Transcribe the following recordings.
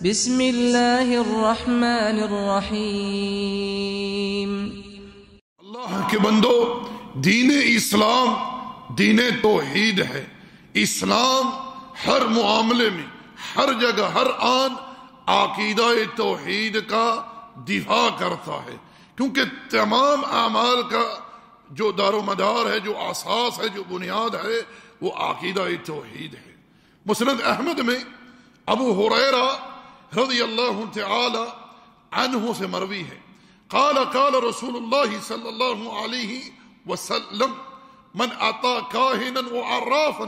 بسم اللہ الرحمن الرحیم۔ اللہ کے بندو، دین اسلام دین توحید ہے۔ اسلام ہر معاملے میں، ہر جگہ، ہر آن عقیدہ توحید کا دفاع کرتا ہے، کیونکہ تمام اعمال کا جو دار و مدار ہے، جو اساس ہے، جو بنیاد ہے، وہ عقیدہ توحید ہے۔ مسند احمد میں ابو ہریرہ رضی اللہ تعالی عنہ سے مروی ہے، قال قال رسول اللہ صلی اللہ علیہ وسلم من اتی کاہنا وعرافا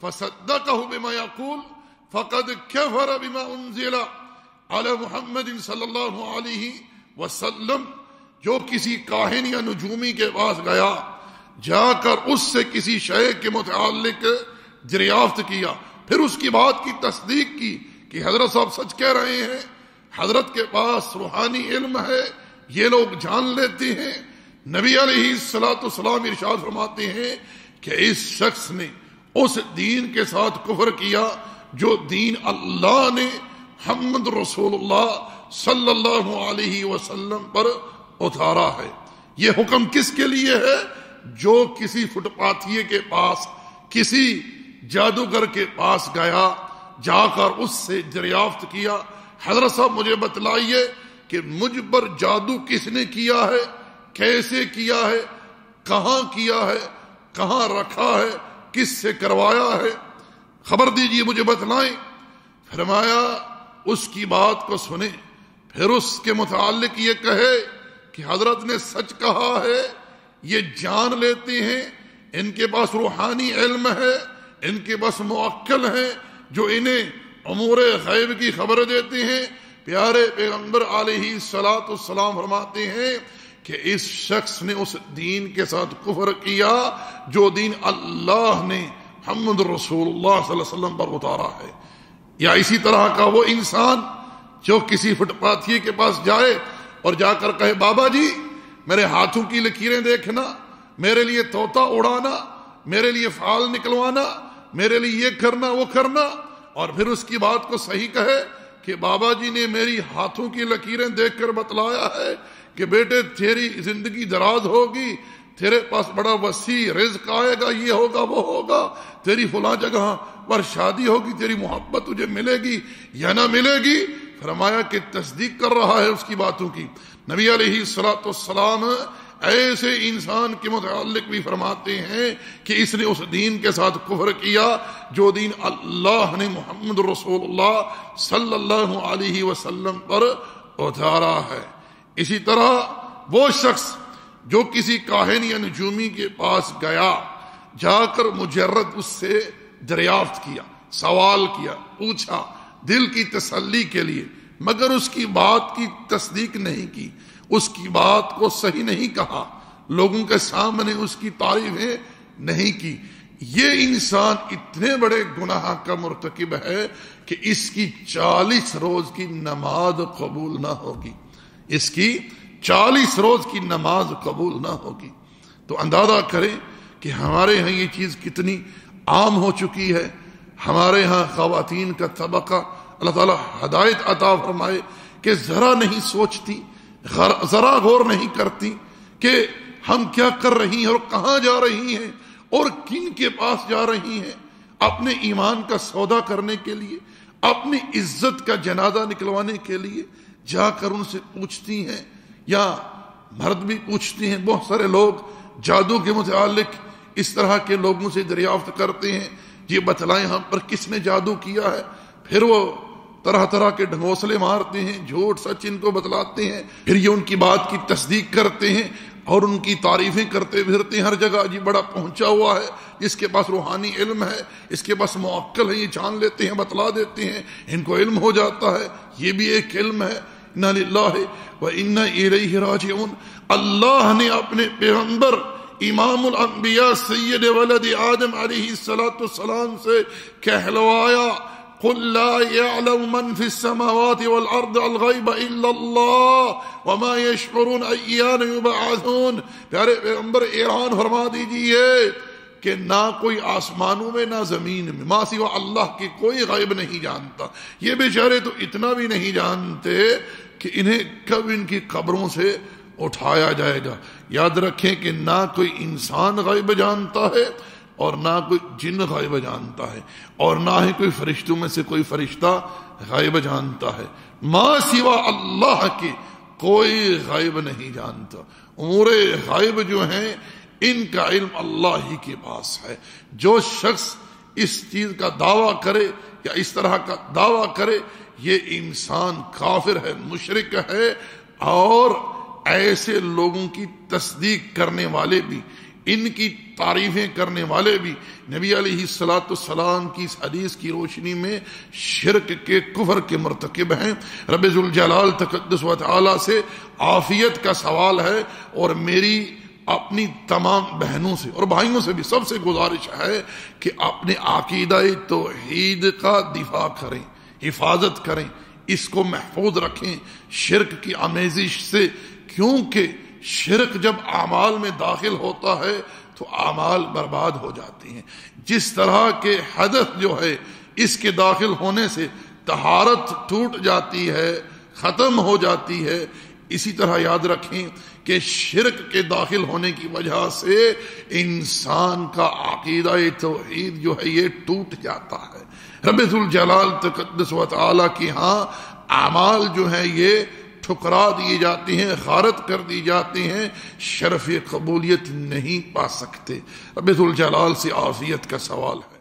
فصدقہ بما یقول فقد کفر بما انزل علی محمد صلی اللہ علیہ وسلم۔ جو کسی کاہن یا نجومی کے پاس گیا، جا کر اس سے کسی شے کے متعلق دریافت کیا، پھر اس کی بات کی تصدیق کی کہ حضرت صاحب سچ کہہ رہے ہیں، حضرت کے پاس روحانی علم ہے، یہ لوگ جان لیتے ہیں۔ نبی علیہ السلام ارشاد فرماتے ہیں کہ اس شخص نے اس دین کے ساتھ کفر کیا جو دین اللہ نے محمد رسول اللہ صلی اللہ علیہ وسلم پر اتارا ہے۔ یہ حکم کس کے لیے ہے؟ جو کسی فٹ پاتھیے کے پاس، کسی جادوگر کے پاس گیا، جا کر اس سے دریافت کیا، حضرت صاحب مجھے بتلائیے کہ مجھ پر جادو کس نے کیا ہے، کیسے کیا ہے، کہاں کیا ہے، کہاں رکھا ہے، کس سے کروایا ہے، خبر دیجئے، مجھے بتلائیں۔ فرمایا اس کی بات کو سنیں، پھر اس کے متعلق یہ کہے کہ حضرت نے سچ کہا ہے، یہ جان لیتے ہیں، ان کے پاس روحانی علم ہے، ان کے پاس موکل ہیں جو انہیں امور غیب کی خبر دیتے ہیں۔ پیارے پیغمبر علیہ السلام فرماتے ہیں کہ اس شخص نے اس دین کے ساتھ کفر کیا جو دین اللہ نے محمد رسول اللہ صلی اللہ علیہ وسلم پر اتارا ہے۔ یا اسی طرح کا وہ انسان جو کسی فٹ پاتھیے کے پاس جائے اور جا کر کہے بابا جی میرے ہاتھوں کی لکیریں دیکھنا، میرے لیے طوطا اڑانا، میرے لیے فال نکلوانا، میرے لیے یہ کرنا وہ کرنا، اور پھر اس کی بات کو صحیح کہے کہ بابا جی نے میری ہاتھوں کی لکیریں دیکھ کر بتلایا ہے کہ بیٹے تیری زندگی دراز ہوگی، تیرے پاس بڑا وسیع رزق آئے گا، یہ ہوگا وہ ہوگا، تیری فلاں جگہ پر شادی ہوگی، تیری محبت تجھے ملے گی یا نہ ملے گی۔ فرمایا کہ تصدیق کر رہا ہے اس کی باتوں کی۔ نبی علیہ السلام ایسے انسان کے متعلق بھی فرماتے ہیں کہ اس نے اس دین کے ساتھ کفر کیا جو دین اللہ نے محمد رسول اللہ صلی اللہ علیہ وسلم پر اتارا ہے۔ اسی طرح وہ شخص جو کسی کاہن یا نجومی کے پاس گیا، جا کر مجرد اس سے دریافت کیا، سوال کیا، پوچھا دل کی تسلی کے لیے، مگر اس کی بات کی تصدیق نہیں کی، اس کی بات کو صحیح نہیں کہا، لوگوں کے سامنے اس کی تعریفیں نہیں کی، یہ انسان اتنے بڑے گناہ کا مرتکب ہے کہ اس کی 40 روز کی نماز قبول نہ ہوگی، اس کی 40 روز کی نماز قبول نہ ہوگی۔ تو اندازہ کریں کہ ہمارے ہاں یہ چیز کتنی عام ہو چکی ہے۔ ہمارے ہاں خواتین کا طبقہ، اللہ تعالیٰ ہدایت عطا فرمائے، کہ ذرا نہیں سوچتی، ذرا غور نہیں کرتی کہ ہم کیا کر رہی ہیں اور کہاں جا رہی ہیں اور کن کے پاس جا رہی ہیں۔ اپنے ایمان کا سودا کرنے کے لیے، اپنی عزت کا جنازہ نکلوانے کے لیے جا کر ان سے پوچھتی ہیں، یا مرد بھی پوچھتے ہیں۔ بہت سارے لوگ جادو کے متعلق اس طرح کے لوگوں سے دریافت کرتے ہیں، یہ بتلائیں ہم پر کس نے جادو کیا ہے۔ پھر وہ طرح طرح کے ڈھنگوسلے مارتے ہیں، جھوٹ سچ ان کو بتلاتے ہیں، پھر یہ ان کی بات کی تصدیق کرتے ہیں اور ان کی تعریفیں کرتے پھرتے ہیں ہر جگہ۔ جی بڑا پہنچا ہوا ہے، اس کے پاس روحانی علم ہے، اس کے پاس موکل ہے، یہ جان لیتے ہیں، بتلا دیتے ہیں، ان کو علم ہو جاتا ہے، یہ بھی ایک علم ہے۔ انا للہ و انا الیہ راجعون۔ اللہ نے اپنے پیغمبر امام الانبیاء سید ولد آدم علیہ السلام سے کہلوایا، قل لا يعلم من في السماوات والارض الغیب الا اللہ وما يشعرون ایان یبعثون۔ پیارے پیغمبر اعلان فرما دیجئے کہ نہ کوئی آسمانوں میں نہ زمین میں ما سوا اللہ کے کوئی غیب نہیں جانتا. یہ بیچارے تو اتنا بھی نہیں جانتے کہ انہیں کب ان کی قبروں سے اٹھایا جائے گا. یاد رکھیں کہ نہ کوئی انسان غیب جانتا ہے اور نہ کوئی جن غیب جانتا ہے اور نہ ہی کوئی فرشتوں میں سے کوئی فرشتہ غیب جانتا ہے. ما سوا اللہ کے کوئی غیب نہیں جانتا. امور غیب جو ہیں ان کا علم اللہ ہی کے پاس ہے. جو شخص اس چیز کا دعویٰ کرے یا اس طرح کا دعویٰ کرے یہ انسان کافر ہے، مشرک ہے. اور ایسے لوگوں کی تصدیق کرنے والے بھی، ان کی تعریفیں کرنے والے بھی نبی علیہ السلام کی اس حدیث کی روشنی میں شرک کے کفر کے مرتکب ہیں. رب ذوالجلال تقدس و تعالی سے عافیت کا سوال ہے اور میری اپنی تمام بہنوں سے اور بھائیوں سے بھی سب سے گزارش ہے کہ اپنے عقیدہ توحید کا دفاع کریں، حفاظت کریں، اس کو محفوظ رکھیں شرک کی آمیزش سے. کیونکہ شرک جب اعمال میں داخل ہوتا ہے تو اعمال برباد ہو جاتے ہیں. جس طرح کے حدث جو ہے اس کے داخل ہونے سے طہارت ٹوٹ جاتی ہے، ختم ہو جاتی ہے، اسی طرح یاد رکھیں کہ شرک کے داخل ہونے کی وجہ سے انسان کا عقیدہ توحید جو ہے یہ ٹوٹ جاتا ہے. رب ذوالجلال تقدس و تعالی کی ہاں اعمال جو ہیں یہ ٹھکرا دیے جاتے ہیں، غارت کر دی جاتے ہیں، شرف قبولیت نہیں پا سکتے. رب ذوالجلال سے عافیت کا سوال ہے.